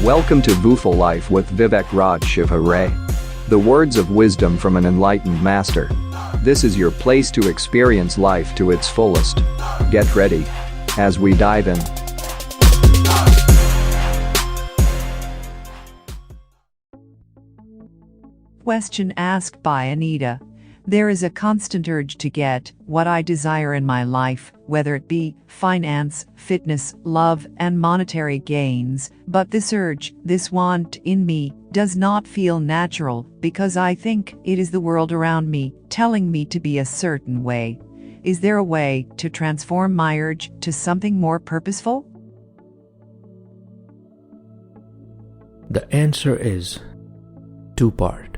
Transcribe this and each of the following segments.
Welcome to VOOFA Life with Vivek Raj Shiva Ray. The words of wisdom from an enlightened master. This is your place to experience life to its fullest. Get ready as we dive in. Question asked by Anita. There is a constant urge to get what I desire in my life, whether it be finance, fitness, love, and monetary gains, but this urge, this want in me, does not feel natural because I think it is the world around me telling me to be a certain way. Is there a way to transform my urge to something more purposeful? The answer is two-part.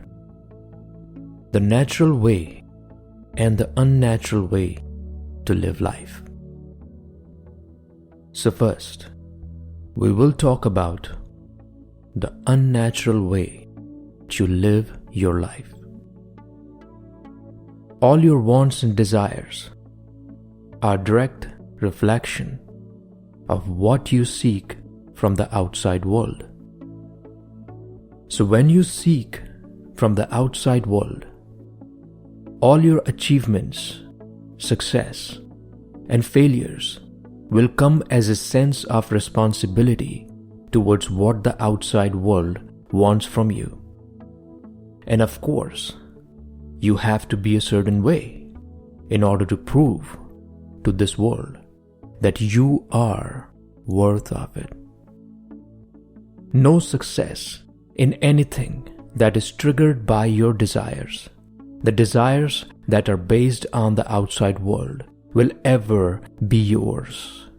The natural way and the unnatural way to live life. So first, we will talk about the unnatural way to live your life. All your wants and desires are direct reflection of what you seek from the outside world. So when you seek from the outside world, all your achievements, success, and failures will come as a sense of responsibility towards what the outside world wants from you. And of course, you have to be a certain way in order to prove to this world that you are worth of it. No success in anything that is triggered by your desires, the desires that are based on the outside world, will ever be yours.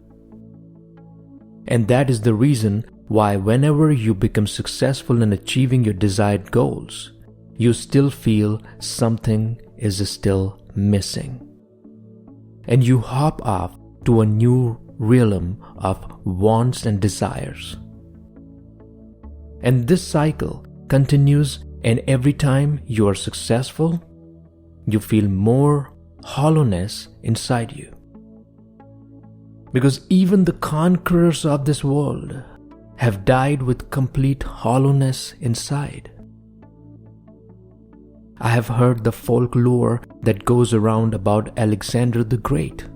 And that is the reason why whenever you become successful in achieving your desired goals, you still feel something is still missing. And you hop off to a new realm of wants and desires. And this cycle continues, and every time you are successful, you feel more hollowness inside you. Because even the conquerors of this world have died with complete hollowness inside. I have heard the folklore that goes around about Alexander the Great.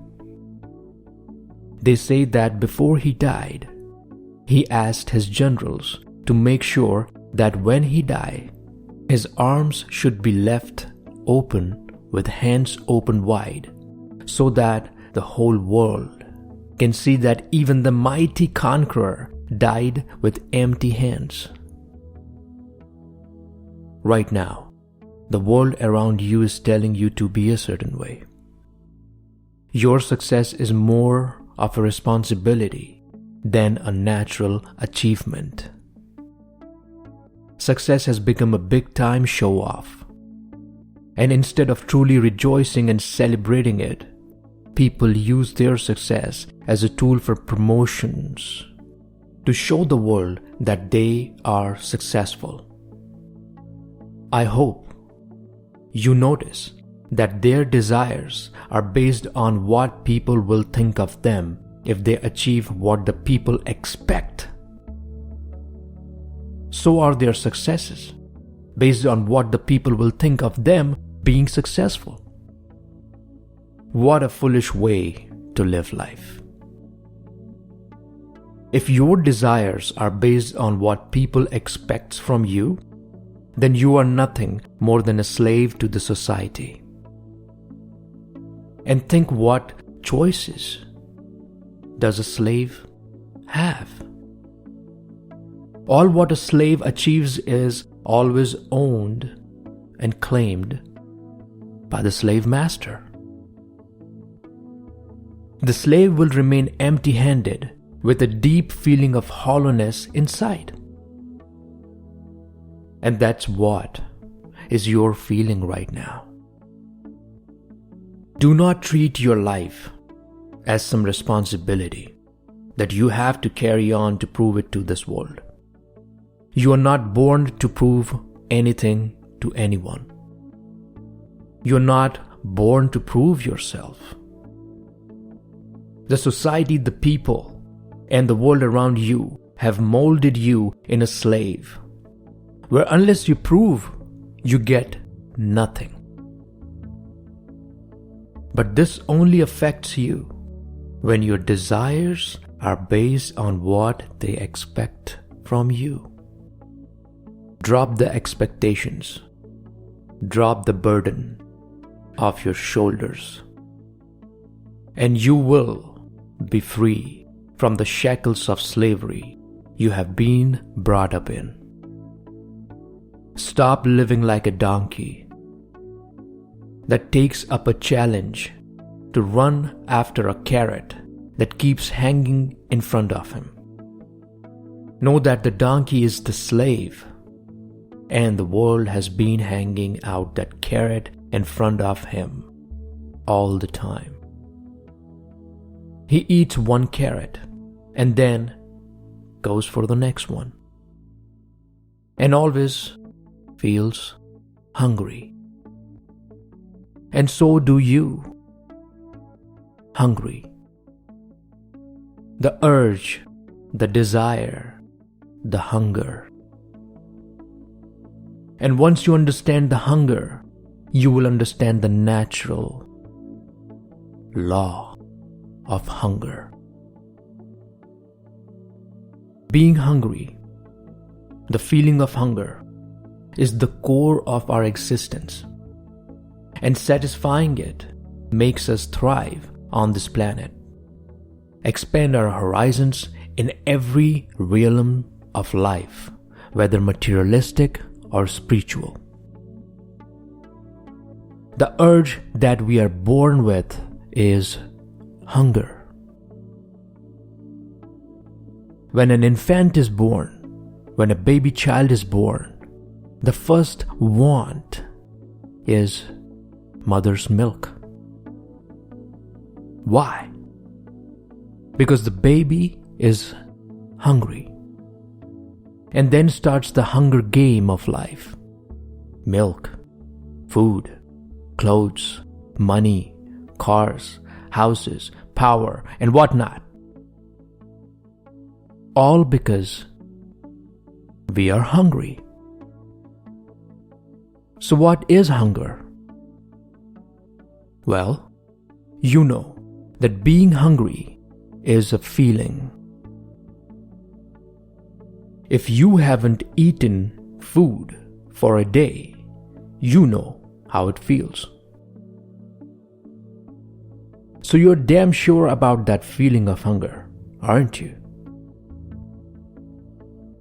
They say that before he died, he asked his generals to make sure that when he died, his arms should be left open with hands open wide, so that the whole world can see that even the mighty conqueror died with empty hands. Right now, the world around you is telling you to be a certain way. Your success is more of a responsibility than a natural achievement. Success has become a big-time show-off. And instead of truly rejoicing and celebrating it, people use their success as a tool for promotions to show the world that they are successful. I hope you notice that their desires are based on what people will think of them if they achieve what the people expect. So are their successes based on what the people will think of them being successful. What a foolish way to live life. If your desires are based on what people expect from you, then you are nothing more than a slave to the society. And think, what choices does a slave have? All what a slave achieves is always owned and claimed by the slave master. The slave will remain empty-handed with a deep feeling of hollowness inside. And that's what is your feeling right now. Do not treat your life as some responsibility that you have to carry on to prove it to this world. You are not born to prove anything to anyone. You are not born to prove yourself. The society, the people, and the world around you have molded you in a slave, where unless you prove, you get nothing. But this only affects you when your desires are based on what they expect from you. Drop the expectations. Drop the burden off your shoulders, and you will be free from the shackles of slavery you have been brought up in. Stop living like a donkey that takes up a challenge to run after a carrot that keeps hanging in front of him. Know that the donkey is the slave, and the world has been hanging out that carrot in front of him all the time. He eats one carrot and then goes for the next one, and always feels hungry. And so do you. Hungry. The urge, the desire, the hunger. And once you understand the hunger, you will understand the natural law of hunger. Being hungry, the feeling of hunger, is the core of our existence, and satisfying it makes us thrive on this planet, expand our horizons in every realm of life, whether materialistic or spiritual. The urge that we are born with is hunger. When an infant is born, when a baby child is born, the first want is mother's milk. Why? Because the baby is hungry. And then starts the hunger game of life. Milk, food, clothes, money, cars, houses, power, and whatnot. All because we are hungry. So what is hunger? Well, you know that being hungry is a feeling. If you haven't eaten food for a day, you know how it feels. So you're damn sure about that feeling of hunger, aren't you?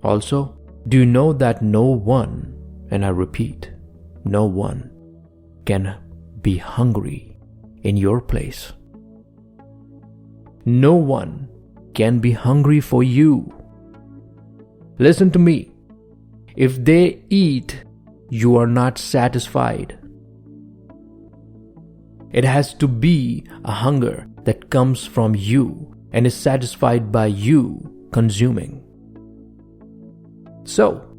Also, do you know that no one, and I repeat, no one can be hungry in your place? No one can be hungry for you. Listen to me. If they eat, you are not satisfied. It has to be a hunger that comes from you and is satisfied by you consuming. So,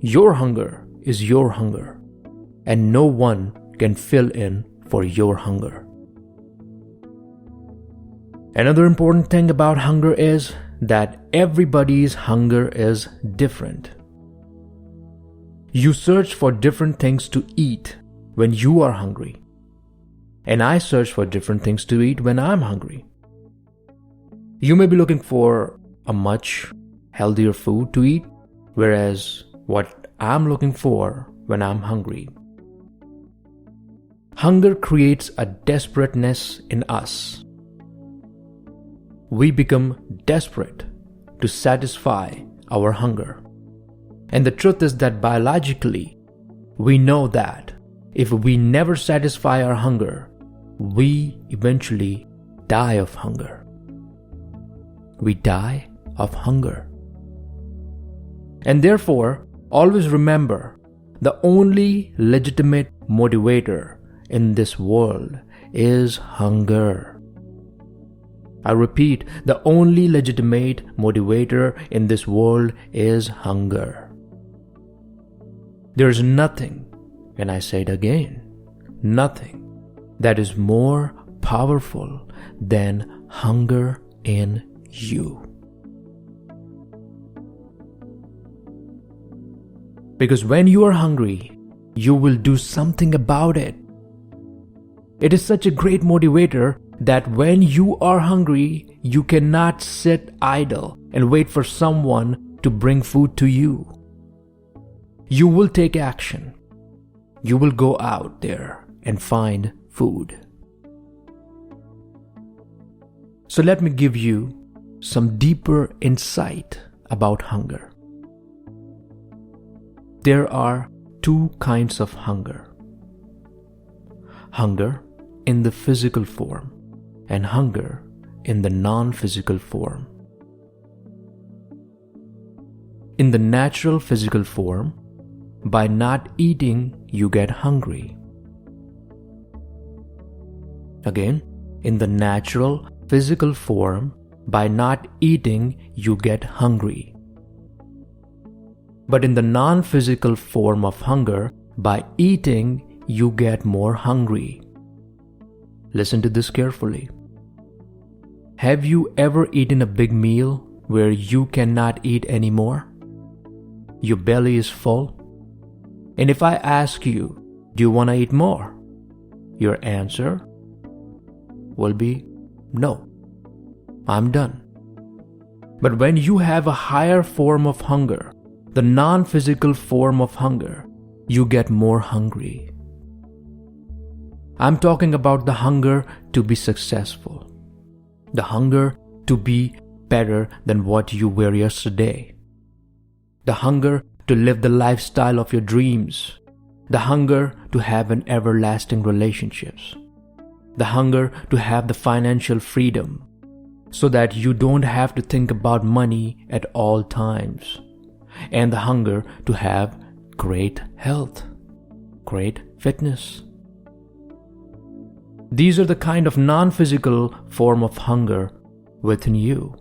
your hunger is your hunger, and no one can fill in for your hunger. Another important thing about hunger is that everybody's hunger is different. You search for different things to eat when you are hungry, and I search for different things to eat when I'm hungry. You may be looking for a much healthier food to eat, whereas what I'm looking for when I'm hungry. Hunger creates a desperateness in us. We become desperate to satisfy our hunger. And the truth is that biologically, we know that if we never satisfy our hunger, we eventually die of hunger. We die of hunger. And therefore, always remember, the only legitimate motivator in this world is hunger. I repeat, the only legitimate motivator in this world is hunger. There is nothing, and I say it again, nothing that is more powerful than hunger in you. Because when you are hungry, you will do something about it. It is such a great motivator that when you are hungry, you cannot sit idle and wait for someone to bring food to you. You will take action. You will go out there and find food. So let me give you some deeper insight about hunger. There are two kinds of hunger. Hunger in the physical form and hunger in the non-physical form. In the natural physical form, by not eating, you get hungry. Again, in the natural physical form, by not eating, you get hungry. But in the non-physical form of hunger, by eating, you get more hungry. Listen to this carefully. Have you ever eaten a big meal where you cannot eat anymore? Your belly is full? And if I ask you, do you want to eat more? Your answer will be no. I'm done. But when you have a higher form of hunger, the non-physical form of hunger, you get more hungry. I'm talking about the hunger to be successful, the hunger to be better than what you were yesterday, the hunger to live the lifestyle of your dreams, the hunger to have an everlasting relationships, the hunger to have the financial freedom so that you don't have to think about money at all times, and the hunger to have great health, great fitness. These are the kind of non-physical form of hunger within you,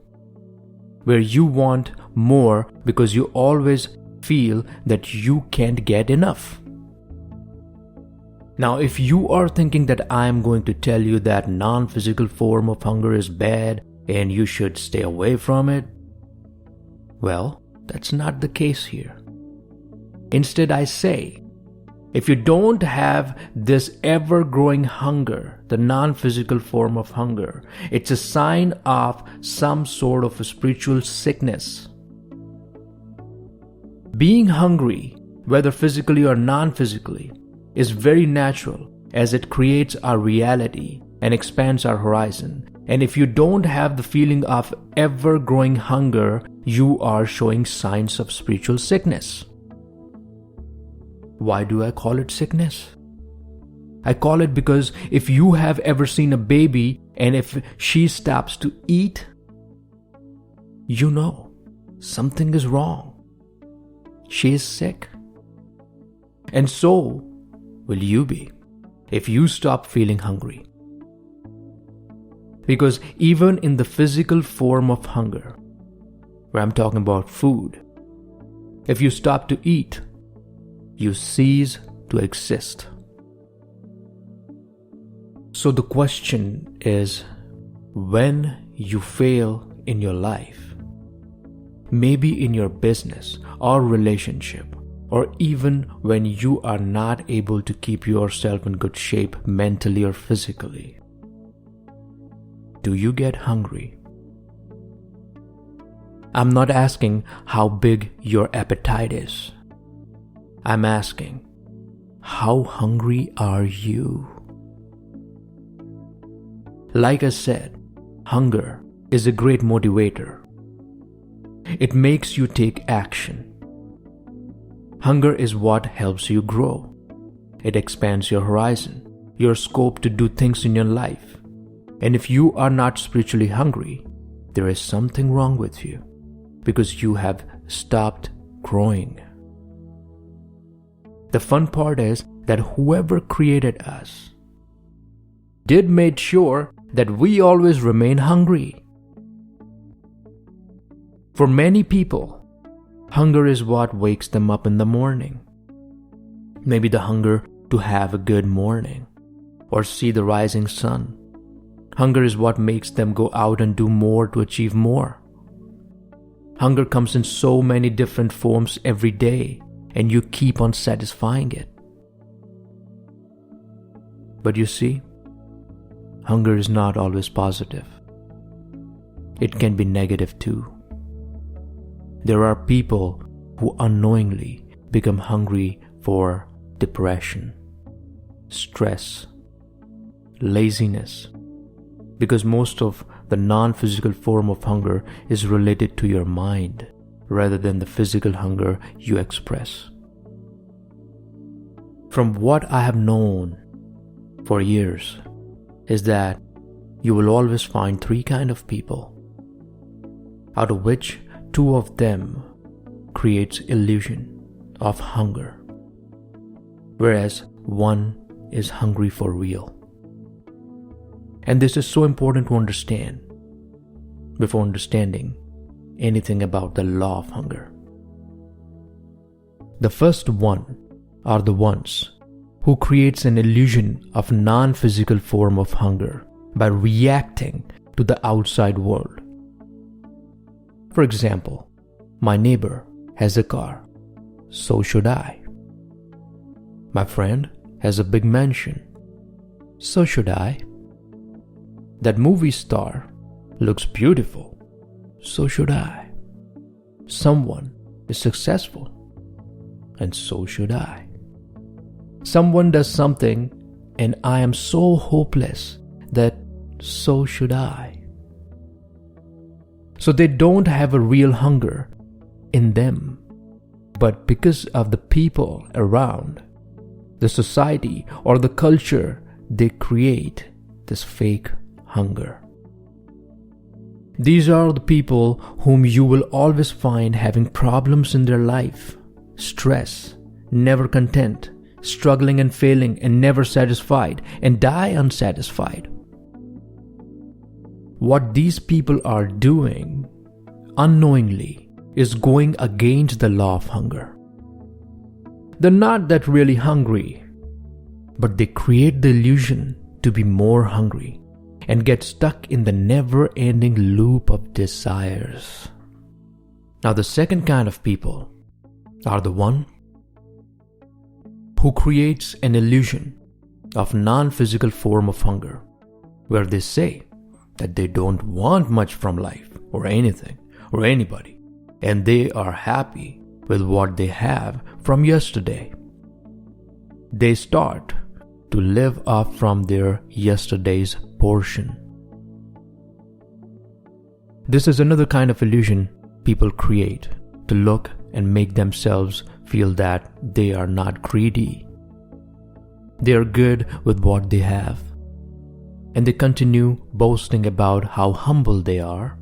where you want more because you always feel that you can't get enough. Now, if you are thinking that I am going to tell you that non-physical form of hunger is bad and you should stay away from it, well, that's not the case here. Instead, I say, if you don't have this ever-growing hunger, the non-physical form of hunger, it's a sign of some sort of a spiritual sickness. Being hungry, whether physically or non-physically, is very natural as it creates our reality and expands our horizon. And if you don't have the feeling of ever-growing hunger, you are showing signs of spiritual sickness. Why do I call it sickness? I call it because if you have ever seen a baby and if she stops to eat, you know something is wrong. She is sick. And so will you be if you stop feeling hungry. Because even in the physical form of hunger, where I'm talking about food, if you stop to eat, you cease to exist. So the question is, when you fail in your life, maybe in your business or relationship, or even when you are not able to keep yourself in good shape mentally or physically, do you get hungry? I'm not asking how big your appetite is. I'm asking, how hungry are you? Like I said, hunger is a great motivator. It makes you take action. Hunger is what helps you grow. It expands your horizon, your scope to do things in your life. And if you are not spiritually hungry, there is something wrong with you because you have stopped growing. The fun part is that whoever created us did make sure that we always remain hungry. For many people, hunger is what wakes them up in the morning. Maybe the hunger to have a good morning or see the rising sun. Hunger is what makes them go out and do more to achieve more. Hunger comes in so many different forms every day, and you keep on satisfying it. But you see, hunger is not always positive. It can be negative too. There are people who unknowingly become hungry for depression, stress, laziness, because most of the non-physical form of hunger is related to your mind rather than the physical hunger you express. From what I have known for years is that you will always find three kinds of people, out of which two of them creates illusion of hunger, whereas one is hungry for real. And this is so important to understand before understanding anything about the law of hunger. The first one are the ones who creates an illusion of non-physical form of hunger by reacting to the outside world. For example, my neighbor has a car, so should I. My friend has a big mansion, so should I. That movie star looks beautiful, so should I. Someone is successful, and so should I. Someone does something and I am so hopeless that so should I. So they don't have a real hunger in them, but because of the people around, the society or the culture, they create this fake hunger. These are the people whom you will always find having problems in their life, stress, never content, struggling and failing and never satisfied, and die unsatisfied. What these people are doing unknowingly is going against the law of hunger. They're not that really hungry, but they create the illusion to be more hungry and get stuck in the never-ending loop of desires. Now, the second kind of people are the one who creates an illusion of non-physical form of hunger, where they say that they don't want much from life or anything or anybody, and they are happy with what they have from yesterday. They start to live off from their yesterday's portion. This is another kind of illusion people create to look and make themselves feel that they are not greedy. They are good with what they have, and they continue boasting about how humble they are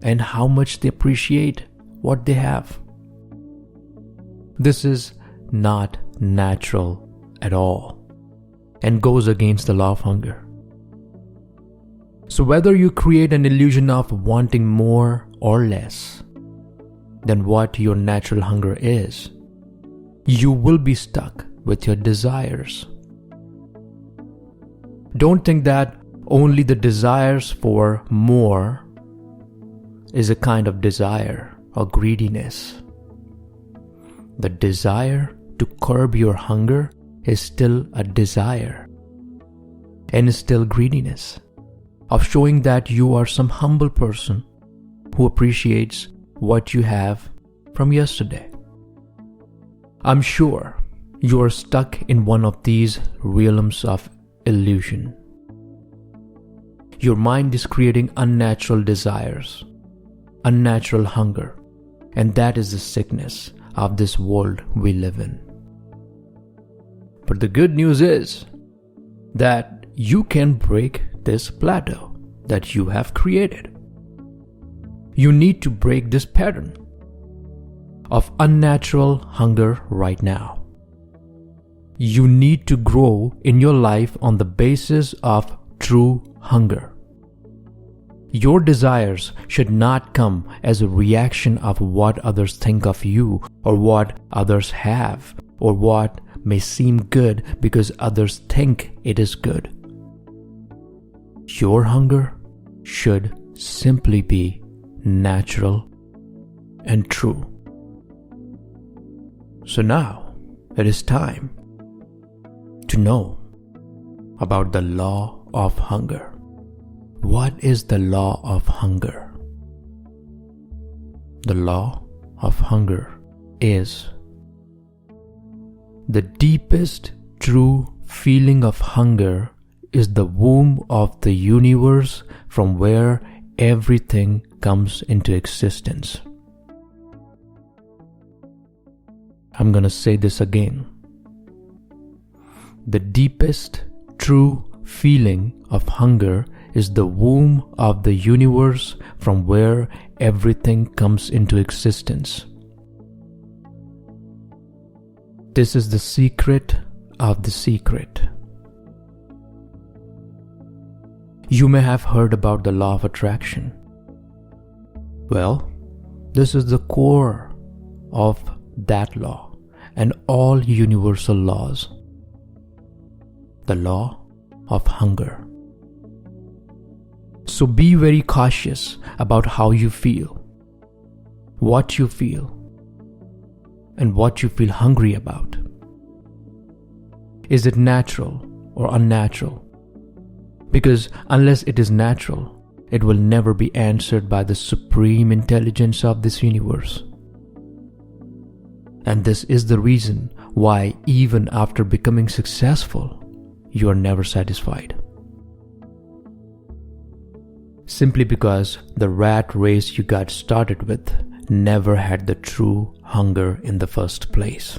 and how much they appreciate what they have. This is not natural at all and goes against the law of hunger. So whether you create an illusion of wanting more or less than what your natural hunger is, you will be stuck with your desires. Don't think that only the desires for more is a kind of desire or greediness. The desire to curb your hunger is still a desire and is still greediness of showing that you are some humble person who appreciates what you have from yesterday. I'm sure you are stuck in one of these realms of illusion. Your mind is creating unnatural desires, unnatural hunger, and that is the sickness of this world we live in. But the good news is that you can break this plateau that you have created. You need to break this pattern of unnatural hunger right now. You need to grow in your life on the basis of true hunger. Your desires should not come as a reaction of what others think of you or what others have or what may seem good because others think it is good. Your hunger should simply be natural and true. So now it is time to know about the law of hunger. What is the law of hunger? The law of hunger is the deepest true feeling of hunger is the womb of the universe from where everything comes into existence. I'm going to say this again. The deepest true feeling of hunger is the womb of the universe from where everything comes into existence. This is the secret of the secret. You may have heard about the law of attraction. Well, this is the core of that law and all universal laws. The law of hunger. So be very cautious about how you feel, what you feel, and what you feel hungry about. Is it natural or unnatural? Because unless it is natural, it will never be answered by the supreme intelligence of this universe. And this is the reason why even after becoming successful, you are never satisfied. Simply because the rat race you got started with never had the true hunger in the first place.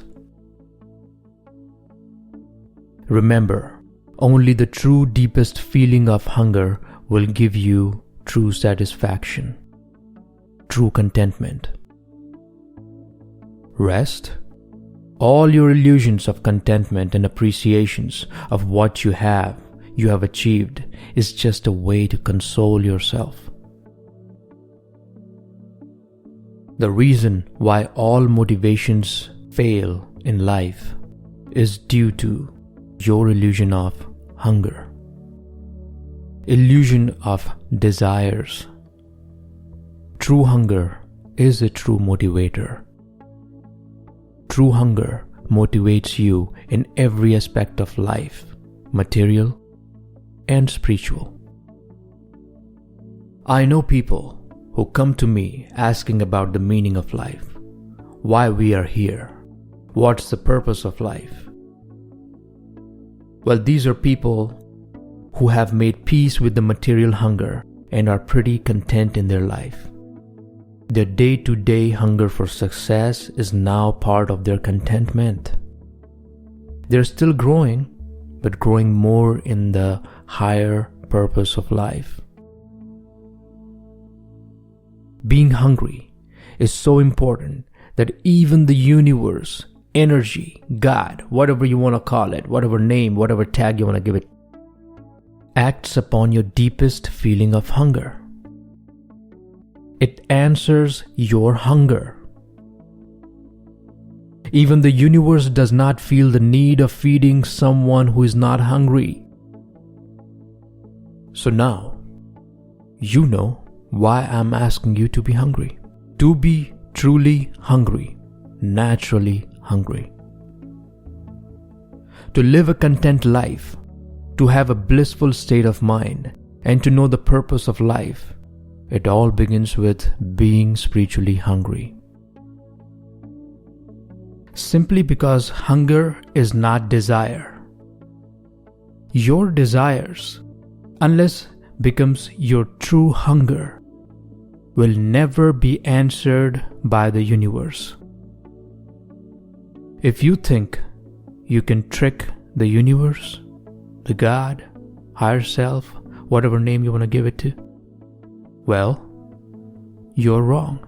Remember, only the true deepest feeling of hunger will give you true satisfaction, true contentment. Rest, all your illusions of contentment and appreciations of what you have achieved is just a way to console yourself. The reason why all motivations fail in life is due to your illusion of hunger, illusion of desires. True hunger is a true motivator. True hunger motivates you in every aspect of life, material and spiritual. I know people who come to me asking about the meaning of life, why we are here, what's the purpose of life. Well, these are people who have made peace with the material hunger and are pretty content in their life. Their day-to-day hunger for success is now part of their contentment. They're still growing, but growing more in the higher purpose of life. Being hungry is so important that even the universe, energy, God, whatever you want to call it, whatever name, whatever tag you want to give it, acts upon your deepest feeling of hunger. It answers your hunger. Even the universe does not feel the need of feeding someone who is not hungry. So now, you know why I'm asking you to be hungry. To be truly hungry, naturally hungry. To live a content life, to have a blissful state of mind, and to know the purpose of life, it all begins with being spiritually hungry. Simply because hunger is not desire. Your desires, unless becomes your true hunger, will never be answered by the universe. If you think you can trick the universe, the God, higher self, whatever name you want to give it to, well, you're wrong.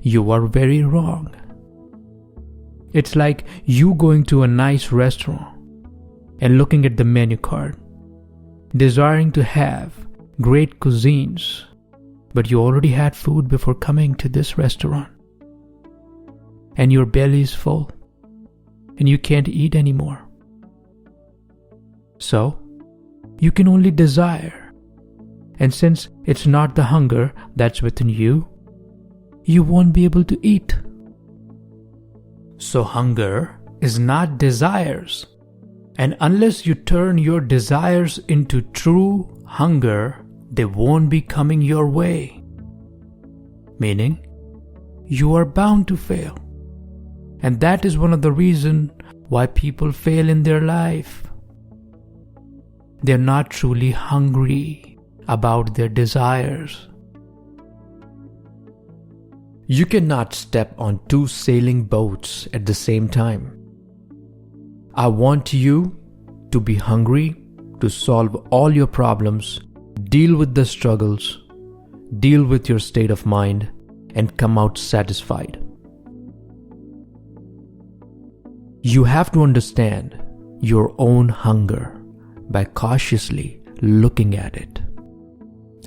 You are very wrong. It's like you going to a nice restaurant and looking at the menu card, desiring to have great cuisines, but you already had food before coming to this restaurant. And your belly is full, and you can't eat anymore. So, you can only desire. And since it's not the hunger that's within you, you won't be able to eat. So hunger is not desires. And unless you turn your desires into true hunger, they won't be coming your way. Meaning, you are bound to fail. And that is one of the reasons why people fail in their life. They're not truly hungry about their desires. You cannot step on two sailing boats at the same time. I want you to be hungry to solve all your problems, deal with the struggles, deal with your state of mind, and come out satisfied. You have to understand your own hunger by cautiously looking at it.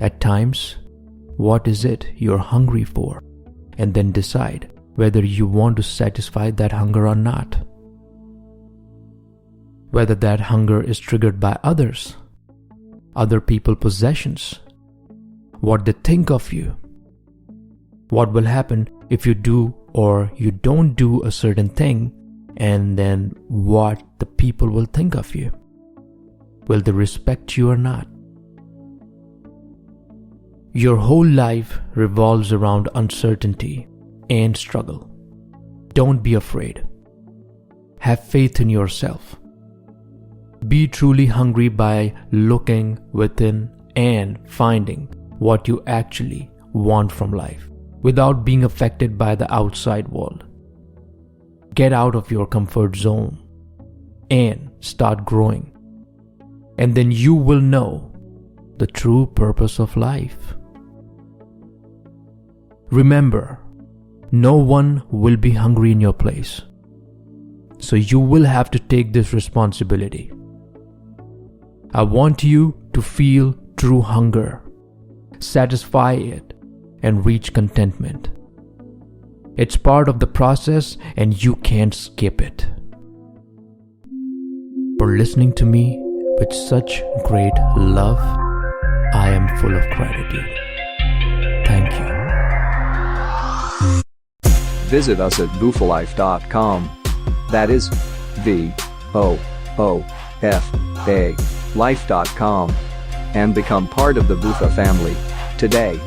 At times, what is it you're hungry for? And then decide whether you want to satisfy that hunger or not. Whether that hunger is triggered by others, other people's possessions, what they think of you, what will happen if you do or you don't do a certain thing, and then what the people will think of you. Will they respect you or not? Your whole life revolves around uncertainty and struggle. Don't be afraid. Have faith in yourself. Be truly hungry by looking within and finding what you actually want from life without being affected by the outside world. Get out of your comfort zone and start growing. And then you will know the true purpose of life. Remember, no one will be hungry in your place. So you will have to take this responsibility. I want you to feel true hunger, satisfy it, and reach contentment. It's part of the process and you can't skip it. For listening to me with such great love, I am full of gratitude. Thank you. Visit us at VOOFALife.com. That is VOOFA life.com and become part of the VOOFA family today.